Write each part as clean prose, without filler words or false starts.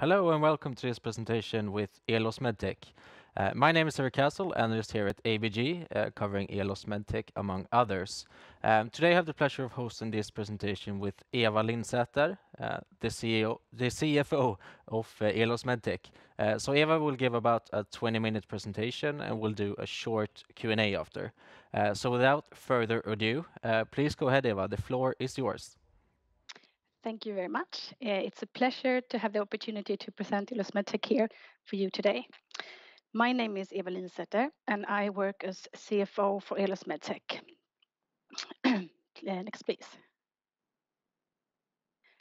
Hello and welcome to this presentation with Elos Medtech. My name is Eric Castle, analyst here at ABG, covering Elos Medtech among others. Today I have the pleasure of hosting this presentation with Eva Lindsäter, the CFO of Elos Medtech. So Eva will give about a 20-minute presentation and we'll do a short Q&A after. So without further ado, please go ahead, Eva. The floor is yours. Thank you very much. It's a pleasure to have the opportunity to present Elos Medtech here for you today. My name is Eva Lindsäter and I work as CFO for Elos Medtech. Next, please.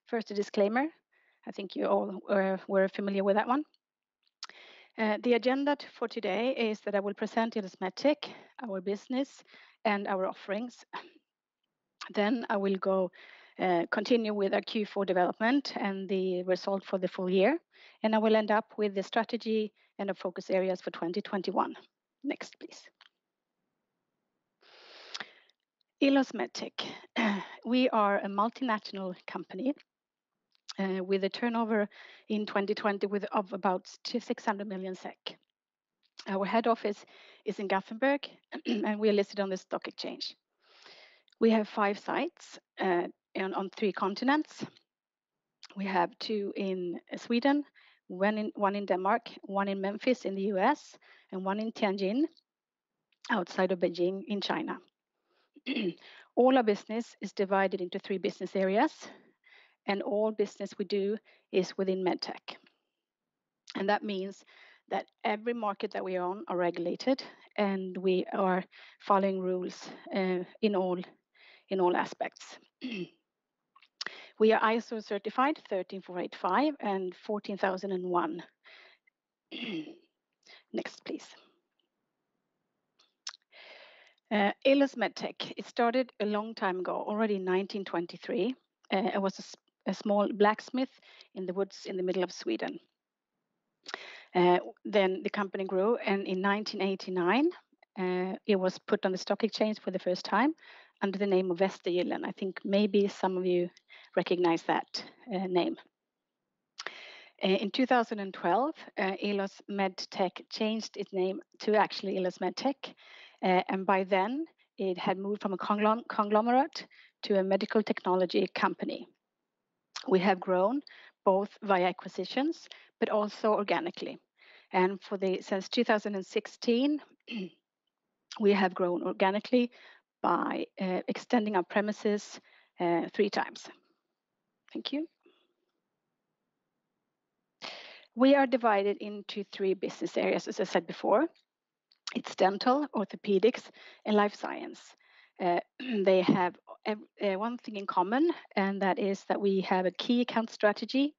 First, a disclaimer. I think you all were familiar with that one. The agenda for today is that I will present Elos Medtech, our business, and our offerings. Then I will continue with our Q4 development and the result for the full year. And I will end up with the strategy and the focus areas for 2021. Next, please. Elos Medtech. We are a multinational company with a turnover in 2020 of about 600 million SEK. Our head office is in Gothenburg and we are listed on the stock exchange. We have 5 sites on 3 continents. We have 2 in Sweden, one in Denmark, one in Memphis in the US, and one in Tianjin, outside of Beijing in China. All our business is divided into 3 business areas, and all business we do is within Medtech. And that means that every market that we own are regulated, and we are following rules in all aspects. We are ISO certified 13485 and 14001. Next, please. Elos Medtech, it started a long time ago, already in 1923. It was a small blacksmith in the woods in the middle of Sweden. Then the company grew, and in 1989, it was put on the stock exchange for the first time under the name of Västergyllen. I think maybe some of you recognize that name. In 2012, Elos Medtech changed its name to actually Elos Medtech, and by then it had moved from a conglomerate to a medical technology company. We have grown both via acquisitions, but also organically. And since 2016, we have grown organically by extending our premises 3 times. Thank you. We are divided into 3 business areas, as I said before. It's dental, orthopedics, and life science. They have one thing in common, and that is that we have a key account strategy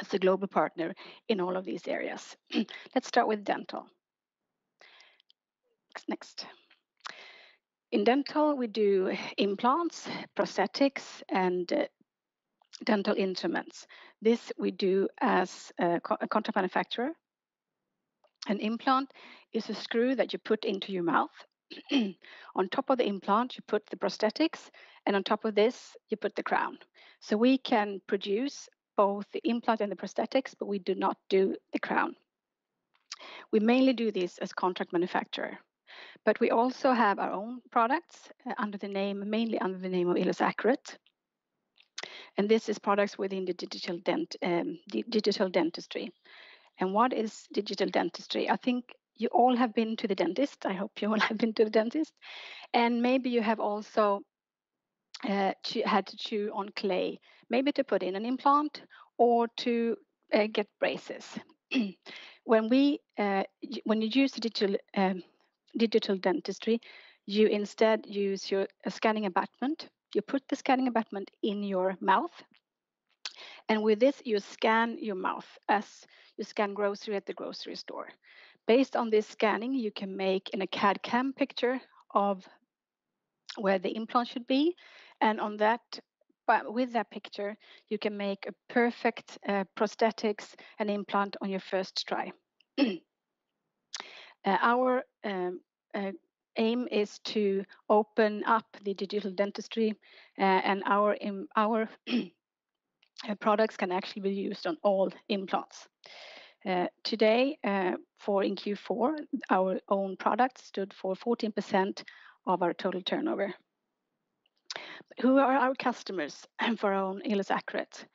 as a global partner in all of these areas. Let's start with dental. Next. In dental, we do implants, prosthetics, and dental instruments. This we do as a contract manufacturer. An implant is a screw that you put into your mouth. On top of the implant, you put the prosthetics, and on top of this, you put the crown. So we can produce both the implant and the prosthetics, but we do not do the crown. We mainly do this as contract manufacturer, but we also have our own products mainly under the name of Elos Accurate. And this is products within the digital dentistry. And what is digital dentistry? I think you all have been to the dentist. I hope you all have been to the dentist. And maybe you have also had to chew on clay, maybe to put in an implant or to get braces. When you use digital dentistry, you instead use your scanning abutment. You put the scanning abutment in your mouth. And with this, you scan your mouth as you scan grocery at the grocery store. Based on this scanning, you can make a CAD/CAM picture of where the implant should be. And with that picture, you can make a perfect prosthetics and implant on your first try. Our aim is to open up the digital dentistry, and our products can actually be used on all implants. Today, in Q4, our own products stood for 14% of our total turnover. Who are our customers for our own Elos Accurate?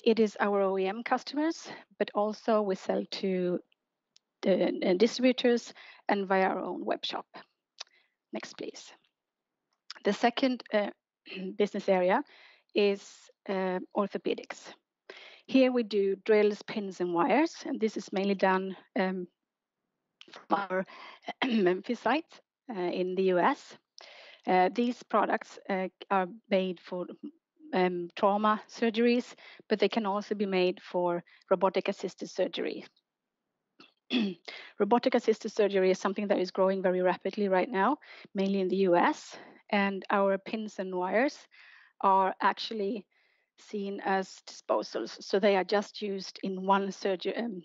It is our OEM customers, but also we sell to the distributors and via our own web shop. Next, please. The second business area is orthopedics. Here we do drills, pins, and wires, and this is mainly done from our Memphis site in the US. These products are made for trauma surgeries, but they can also be made for robotic assisted surgery. Robotic assisted surgery is something that is growing very rapidly right now, mainly in the US, and our pins and wires are actually seen as disposals. So they are just used in one surgery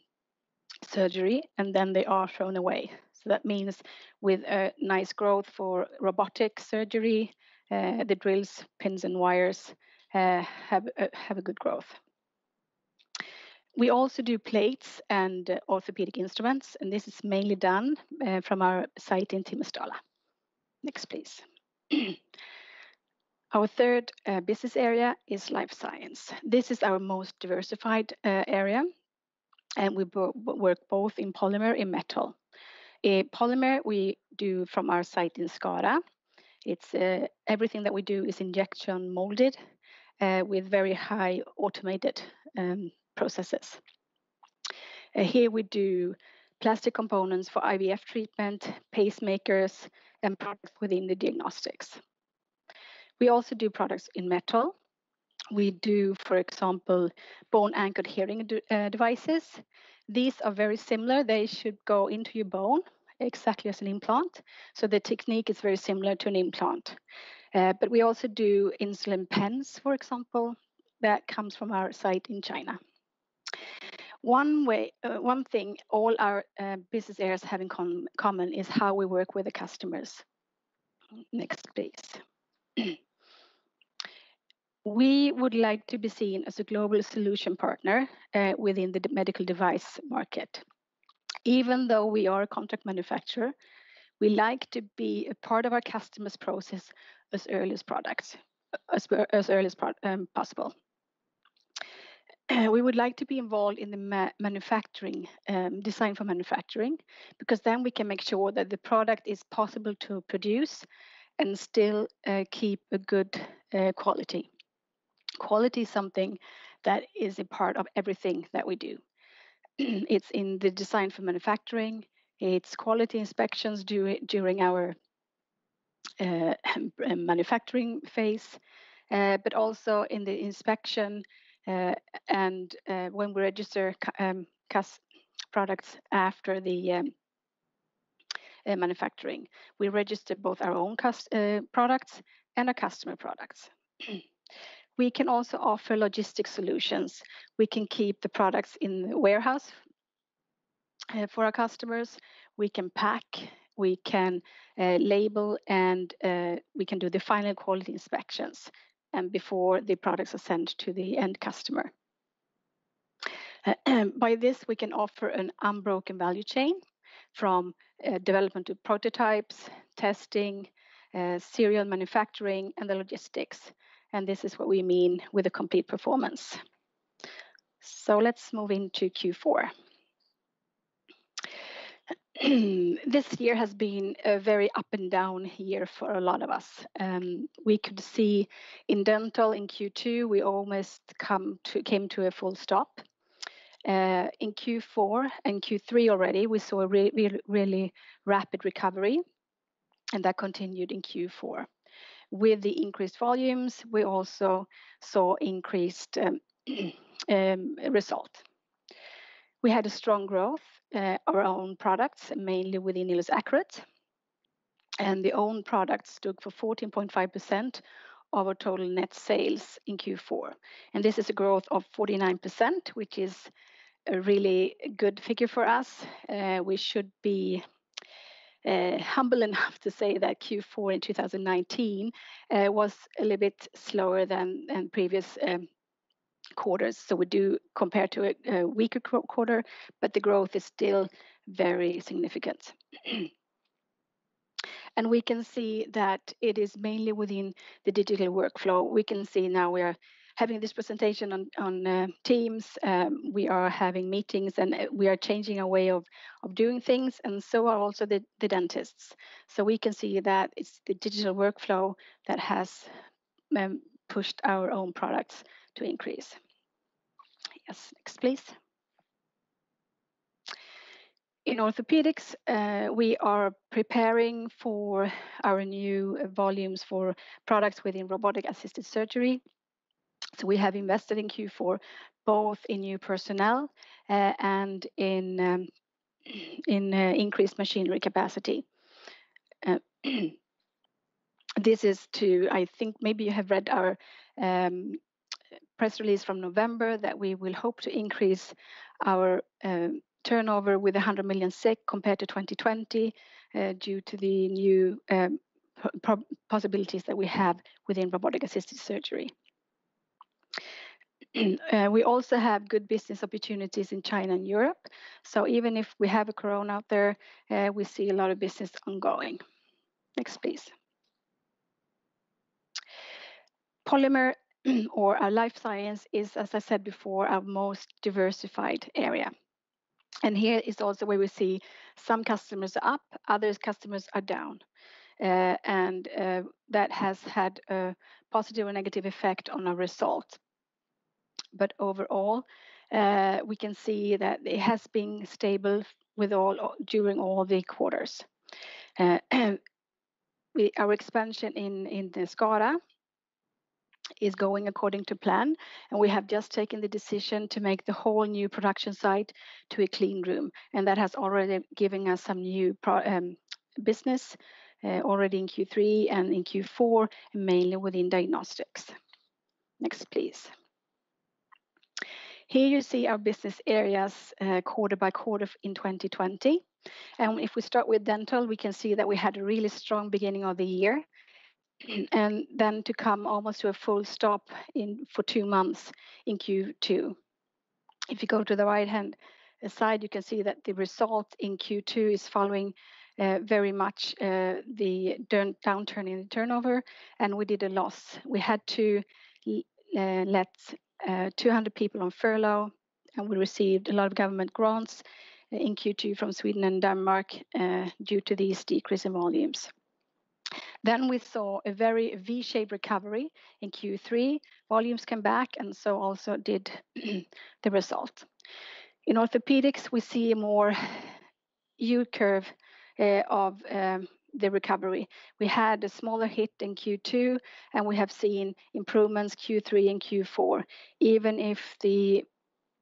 and then they are thrown away. So that means with a nice growth for robotic surgery, the drills, pins and wires have a good growth. We also do plates and orthopedic instruments, and this is mainly done from our site in Timmersdala. Next, please. Our third business area is life science. This is our most diversified area, and we work both in polymer and metal. Polymer we do from our site in Skara. It's everything that we do is injection molded with very high automated processes. Here we do plastic components for IVF treatment, pacemakers, and products within the diagnostics. We also do products in metal. We do, for example, bone-anchored hearing devices. These are very similar. They should go into your bone exactly as an implant. So the technique is very similar to an implant. But we also do insulin pens, for example, that comes from our site in China. One thing all our business areas have in common is how we work with the customers. Next, please. We would like to be seen as a global solution partner within the medical device market. Even though we are a contract manufacturer, we like to be a part of our customers' process as early as possible. We would like to be involved in the manufacturing, design for manufacturing, because then we can make sure that the product is possible to produce and still keep a good quality. Quality is something that is a part of everything that we do. It's in the design for manufacturing, it's quality inspections during our manufacturing phase, but also in the inspection and when we register products after the manufacturing. We register both our own products and our customer products. We can also offer logistic solutions. We can keep the products in the warehouse for our customers. We can pack, we can label, and we can do the final quality inspections and before the products are sent to the end customer. By this, we can offer an unbroken value chain from development to prototypes, testing, serial manufacturing, and the logistics. And this is what we mean with a complete performance. So let's move into Q4. This year has been a very up and down year for a lot of us. We could see in dental in Q2, we almost came to a full stop. In Q4 and Q3 already, we saw a really rapid recovery, and that continued in Q4. With the increased volumes, we also saw increased result. We had a strong growth, our own products, mainly within Elos Accurate, and the own products stood for 14.5% of our total net sales in Q4. And this is a growth of 49%, which is a really good figure for us. We should be humble enough to say that Q4 in 2019 was a little bit slower than previous quarters. So we do compare to a weaker quarter, but the growth is still very significant. And we can see that it is mainly within the digital workflow. We can see now we are having this presentation on Teams. We are having meetings, and we are changing our way of doing things, and so are also the dentists. So we can see that it's the digital workflow that has pushed our own products to increase. Yes, next please. In orthopedics, we are preparing for our new volumes for products within robotic assisted surgery. So we have invested in Q4 both in new personnel and in increased machinery capacity. This is to, I think maybe you have read our press release from November that we will hope to increase our turnover with 100 million SEK compared to 2020 due to the new possibilities that we have within robotic assisted surgery. We also have good business opportunities in China and Europe. So even if we have a corona out there, we see a lot of business ongoing. Next, please. Polymer or our life science is, as I said before, our most diversified area. And here is also where we see some customers are up, others customers are down. And that has had a positive or negative effect on our results. But overall, we can see that it has been stable during all the quarters. Our expansion in the Skara is going according to plan, and we have just taken the decision to make the whole new production site to a clean room, and that has already given us some new business already in Q3 and in Q4, mainly within diagnostics. Next, please. Here you see our business areas quarter by quarter in 2020. And if we start with dental, we can see that we had a really strong beginning of the year. And then to come almost to a full stop for 2 months in Q2. If you go to the right hand side, you can see that the result in Q2 is following very much the downturn in the turnover, and we did a loss. We had to let 200 people on furlough, and we received a lot of government grants in Q2 from Sweden and Denmark due to these decrease in volumes. Then we saw a very V-shaped recovery in Q3. Volumes came back, and so also did the result. In orthopedics, we see a more U-curve of the recovery. We had a smaller hit in Q2, and we have seen improvements Q3 and Q4, even if the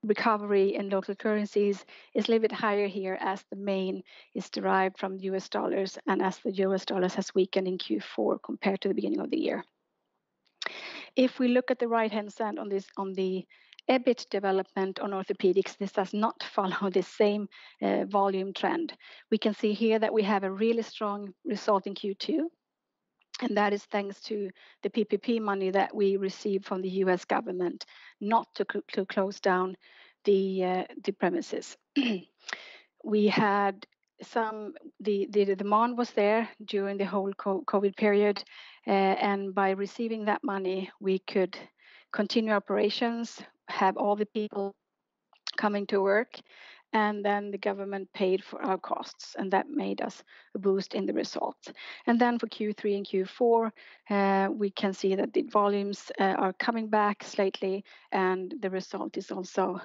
recovery in local currencies is a little bit higher here, as the main is derived from US dollars, and as the US dollars has weakened in Q4 compared to the beginning of the year. If we look at the right hand side on the EBIT development on orthopedics, this does not follow the same volume trend. We can see here that we have a really strong result in Q2, and that is thanks to the PPP money that we received from the US government, not to close down the premises. We had the demand was there during the whole COVID period, and by receiving that money, we could continue operations, have all the people coming to work, and then the government paid for our costs, and that made us a boost in the results. And then for Q3 and Q4, we can see that the volumes are coming back slightly, and the result is also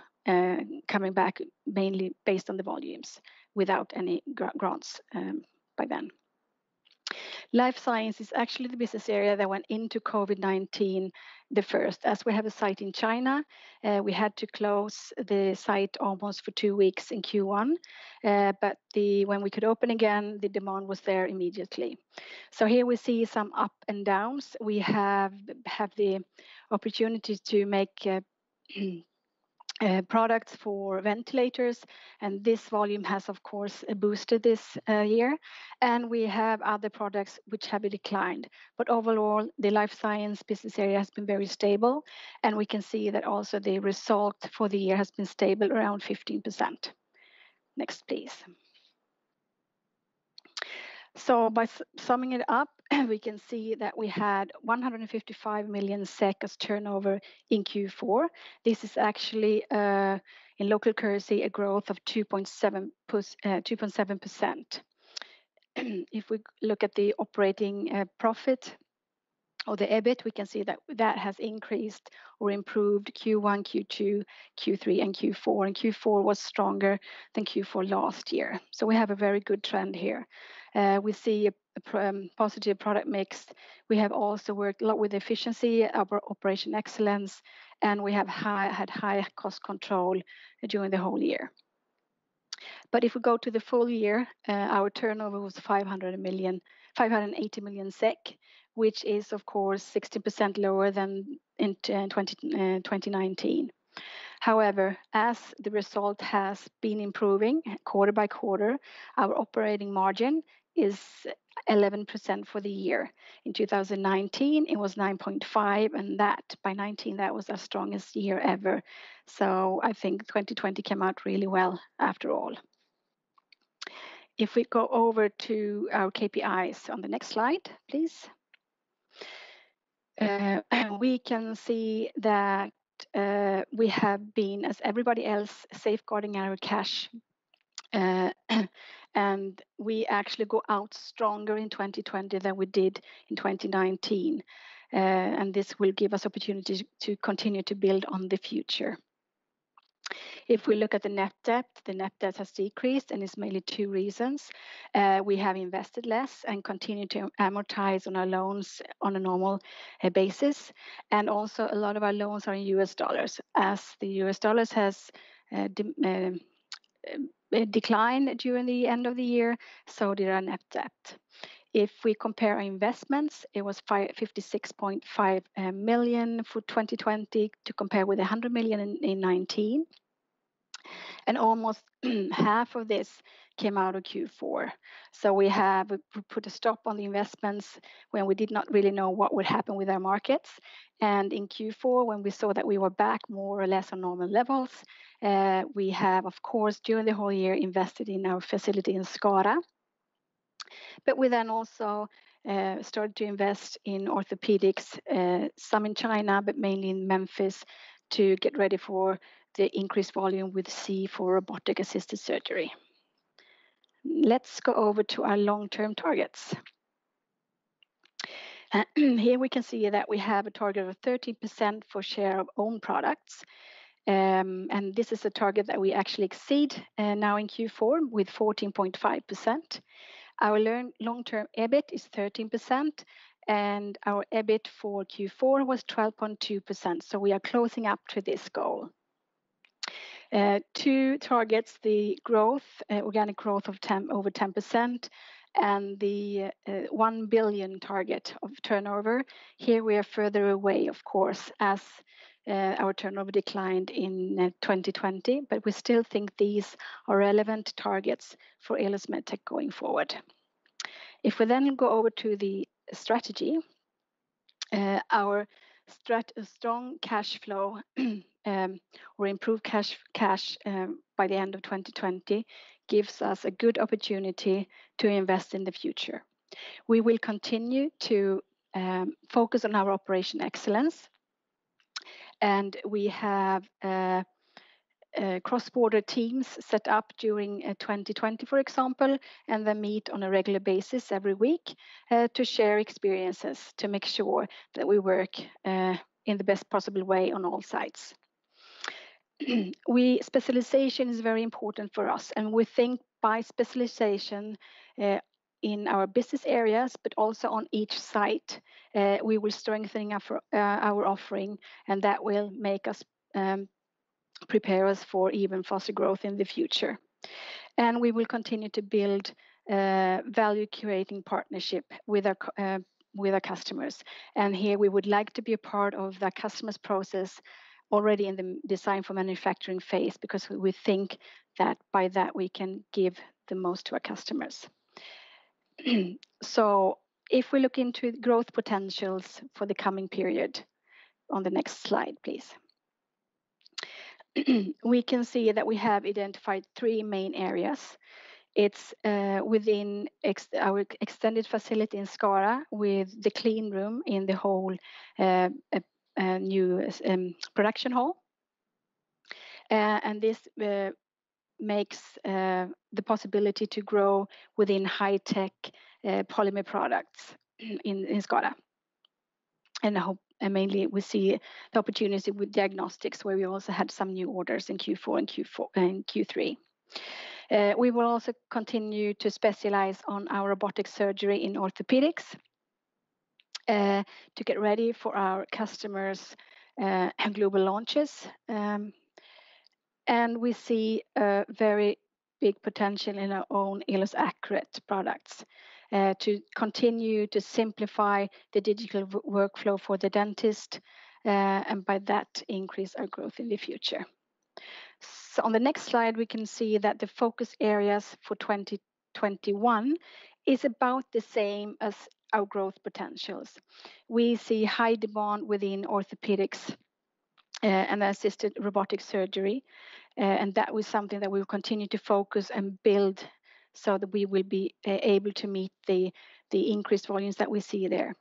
coming back mainly based on the volumes without any grants by then. Life science is actually the business area that went into COVID-19 the first. As we have a site in China, we had to close the site almost for 2 weeks in Q1. But when we could open again, the demand was there immediately. So here we see some up and downs. We have the opportunity to make products for ventilators, and this volume has of course boosted this year, and we have other products which have declined, but overall the life science business area has been very stable, and we can see that also the result for the year has been stable around 15%. Next please. So by summing it up, we can see that we had 155 million SEK as turnover in Q4. This is actually in local currency a growth of 2.7%. If we look at the operating profit or the EBIT, we can see that that has increased or improved Q1, Q2, Q3, and Q4. And Q4 was stronger than Q4 last year. So we have a very good trend here. We see a positive product mix. We have also worked a lot with efficiency, our operation excellence, and we have had high cost control during the whole year. But if we go to the full year, our turnover was 580 million SEK, which is of course 60% lower than in 2019. However, as the result has been improving quarter by quarter, our operating margin is 11% for the year. In 2019, it was 9.5, and that by 19, that was our strongest year ever. So I think 2020 came out really well after all. If we go over to our KPIs on the next slide, please. We can see that we have been, as everybody else, safeguarding our cash. And we actually go out stronger in 2020 than we did in 2019. And this will give us opportunity to continue to build on the future. If we look at the net debt has decreased, and it's mainly two reasons. We have invested less and continue to amortize on our loans on a normal basis. And also a lot of our loans are in US dollars. As the US dollars has declined during the end of the year, so did our net debt. If we compare our investments, it was 56.5 million for 2020 to compare with 100 million in 2019. And almost half of this came out of Q4. So we put a stop on the investments when we did not really know what would happen with our markets. And in Q4, when we saw that we were back more or less on normal levels, we have, of course, during the whole year invested in our facility in Skara. But we then also started to invest in orthopedics, some in China, but mainly in Memphis, to get ready for the increased volume with C for robotic assisted surgery. Let's go over to our long-term targets. Here we can see that we have a target of 30% for share of own products. And this is a target that we actually exceed now in Q4 with 14.5%. Our long-term EBIT is 13%, and our EBIT for Q4 was 12.2%. So we are closing up to this goal. Two targets, the growth, organic growth of over 10%, and the 1 billion target of turnover. Here we are further away, of course, as our turnover declined in 2020, but we still think these are relevant targets for Elos Medtech going forward. If we then go over to the strategy, our strong cash flow or improved cash by the end of 2020 gives us a good opportunity to invest in the future. We will continue to focus on our operation excellence, and we have cross-border teams set up during 2020, for example, and they meet on a regular basis every week to share experiences to make sure that we work in the best possible way on all sides. Specialization is very important for us, and we think by specialization in our business areas, but also on each site, we will strengthen our offering, and that will make us prepare us for even faster growth in the future. And we will continue to build value-creating partnership with our customers. And here we would like to be a part of the customer's process already in the design for manufacturing phase, because we think that by that we can give the most to our customers. So if we look into growth potentials for the coming period, on the next slide, please. We can see that we have identified 3 main areas. It's within our extended facility in Skara, with the clean room in the whole new production hall. And this makes the possibility to grow within high-tech polymer products in Skara. And mainly we see the opportunity with diagnostics, where we also had some new orders in Q4 and Q3. We will also continue to specialize on our robotic surgery in orthopedics to get ready for our customers' global launches. And we see a very big potential in our own Elos Accurate products to continue to simplify the digital workflow for the dentist, and by that increase our growth in the future. So on the next slide, we can see that the focus areas for 2021 is about the same as our growth potentials. We see high demand within orthopedics and assisted robotic surgery, and that was something that we will continue to focus and build, so that we will be able to meet the increased volumes that we see there.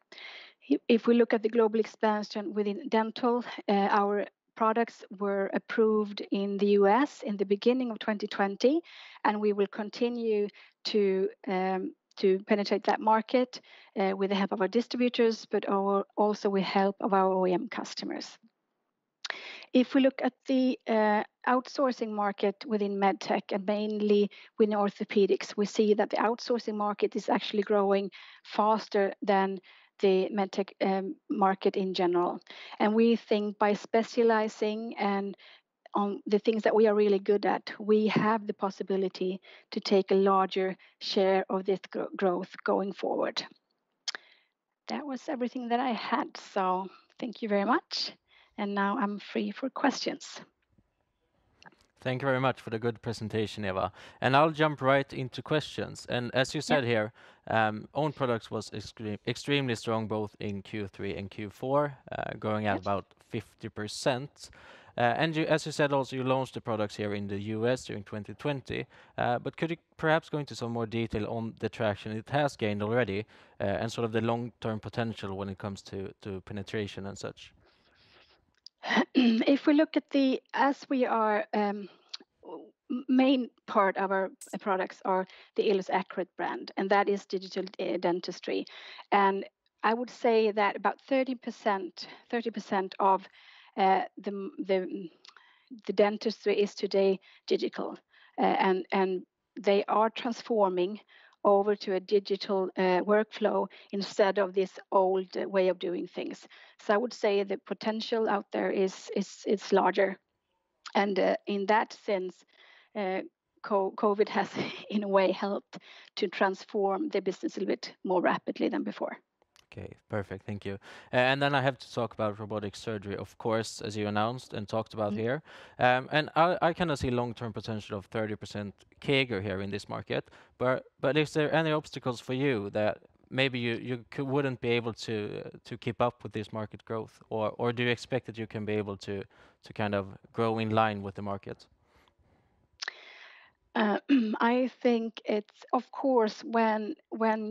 If we look at the global expansion within dental, our products were approved in the US in the beginning of 2020, and we will continue to penetrate that market with the help of our distributors, but also with help of our OEM customers. If we look at the outsourcing market within Medtech, and mainly within orthopedics, we see that the outsourcing market is actually growing faster than the Medtech market in general. And we think by specializing and on the things that we are really good at, we have the possibility to take a larger share of this growth going forward. That was everything that I had, so thank you very much. And now I'm free for questions. Thank you very much for the good presentation, Eva. And I'll jump right into questions. And as you said here, own products was extremely strong both in Q3 and Q4, growing at about 50%. And as you said, also you launched the products here in the US during 2020. But could you perhaps go into some more detail on the traction it has gained already, and sort of the long-term potential when it comes to penetration and such? If we look at as we are, main part of our products are the Elos Accurate brand, and that is digital dentistry. And I would say that about 30% of the dentistry is today digital, and they are transforming over to a digital workflow instead of this old way of doing things. So I would say the potential out there is larger, and in that sense, COVID has in a way helped to transform the business a little bit more rapidly than before. Okay, perfect. Thank you. And then I have to talk about robotic surgery, of course, as you announced and talked about here. And I kind of see long-term potential of 30% CAGR here in this market. But is there any obstacles for you that maybe you wouldn't be able to keep up with this market growth, or do you expect that you can be able to kind of grow in line with the market? I think it's, of course, when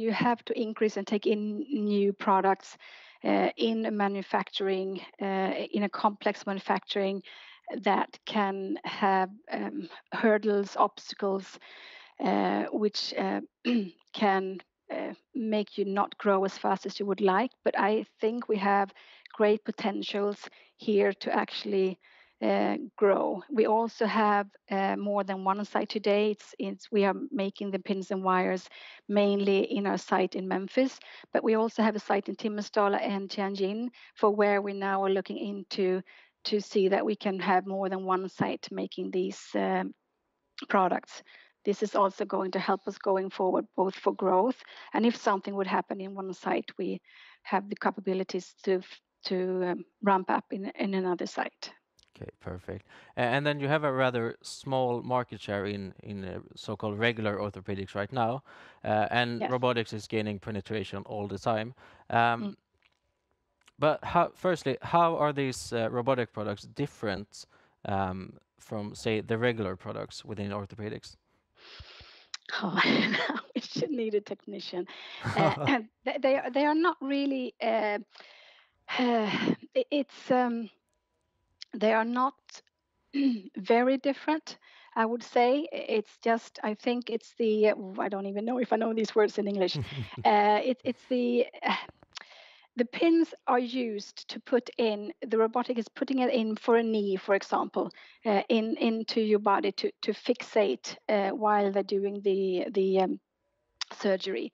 you have to increase and take in new products in manufacturing, in a complex manufacturing, that can have hurdles, obstacles, which can make you not grow as fast as you would like. But I think we have great potentials here to actually grow. We also have more than one site today. We are making the pins and wires mainly in our site in Memphis, but we also have a site in Timmersdala and Tianjin, for where we now are looking into to see that we can have more than one site making these products. This is also going to help us going forward, both for growth, and if something would happen in one site, we have the capabilities to ramp up in another site. Okay, perfect. And then you have a rather small market share in so-called regular orthopedics right now, and Yes. robotics is gaining penetration all the time. Mm. But firstly, how are these robotic products different from, say, the regular products within orthopedics? Oh, now we should need a technician. And they are not really. It's they are not very different. I would say it's just. I think it's the. I don't even know if I know these words in English. It's the pins are used to put in the robotic is putting it in for a knee, for example, into your body to fixate while they're doing the surgery.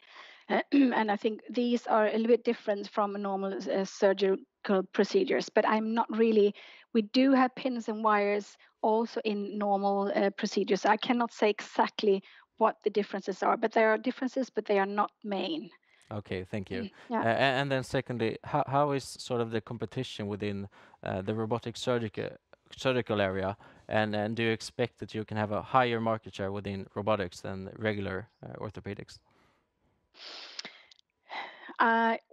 And I think these are a little bit different from normal surgical procedures. But I'm not really. We do have pins and wires also in normal procedures. I cannot say exactly what the differences are, but there are differences, but they are not main. Okay, thank you. Yeah. And then secondly, how is sort of the competition within the robotic surgical area, and do you expect that you can have a higher market share within robotics than regular orthopedics?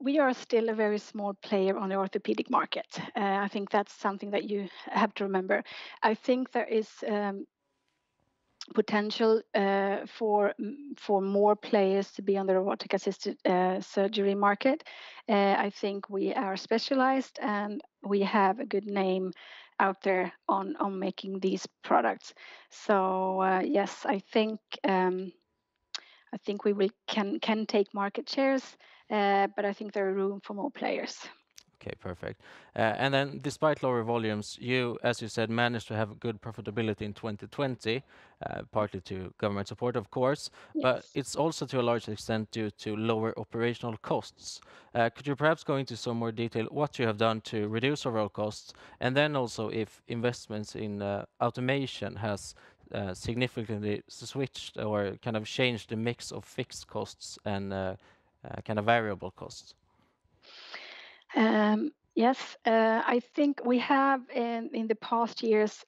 We are still a very small player on the orthopedic market. I think that's something that you have to remember. I think there is potential for more players to be on the robotic assisted surgery market. I think we are specialized and we have a good name out there on making these products. So yes, I think we will can take market shares, but I think there are room for more players. Okay, perfect. And then despite lower volumes, you, as you said, managed to have good profitability in 2020, partly to government support, of course, but Yes. it's also to a large extent due to lower operational costs. Could you perhaps go into some more detail what you have done to reduce overall costs, and then also if investments in automation has significantly switched or kind of changed the mix of fixed costs and kind of variable costs? Yes, I think we have in the past years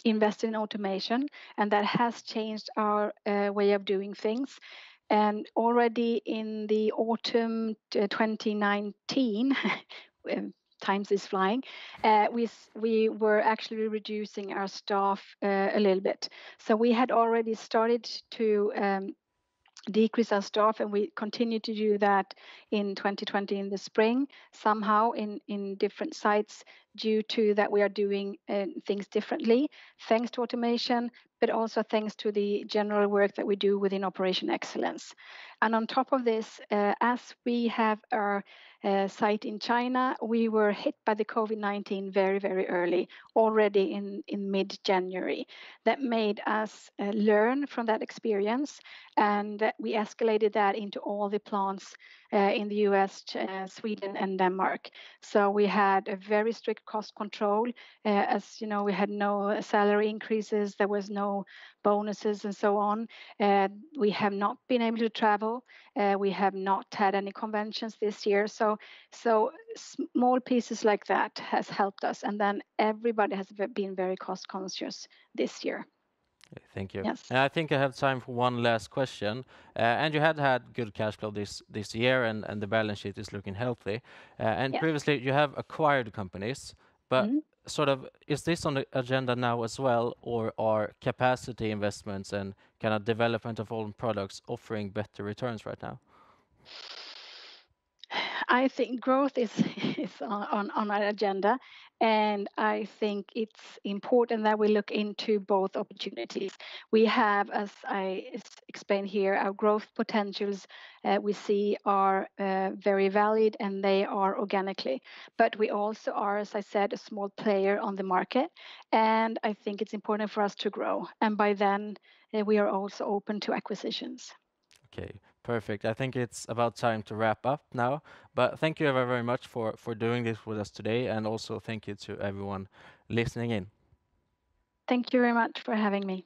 invested in automation, and that has changed our way of doing things. And already in the autumn 2019, times is flying, we were actually reducing our staff a little bit. So we had already started to decrease our staff, and we continue to do that in 2020 in the spring, somehow in different sites, due to that we are doing things differently thanks to automation, but also thanks to the general work that we do within operation excellence. And on top of this, as we have our site in China, we were hit by the COVID-19 very, very early, already in mid-January. That made us learn from that experience, and we escalated that into all the plants in the US, Sweden, and Denmark. So we had a very strict cost control. As you know, we had no salary increases, there was no bonuses, and so on. We have not been able to travel. We have not had any conventions this year. So small pieces like that has helped us. And then everybody has been very cost conscious this year. Okay, thank you. Yes. And I think I have time for one last question. And you had good cash flow this year, and the balance sheet is looking healthy. And Yes. previously, you have acquired companies, but Mhm. sort of, is this on the agenda now as well, or are capacity investments and kind of development of own products offering better returns right now? I think growth is is on our agenda, and I think it's important that we look into both opportunities. We have, as I explained here, our growth potentials we see are very valid, and they are organically. But we also are, as I said, a small player on the market, and I think it's important for us to grow. And by then, we are also open to acquisitions. Okay, perfect. I think it's about time to wrap up now. But thank you very much for doing this with us today, and also thank you to everyone listening in. Thank you very much for having me.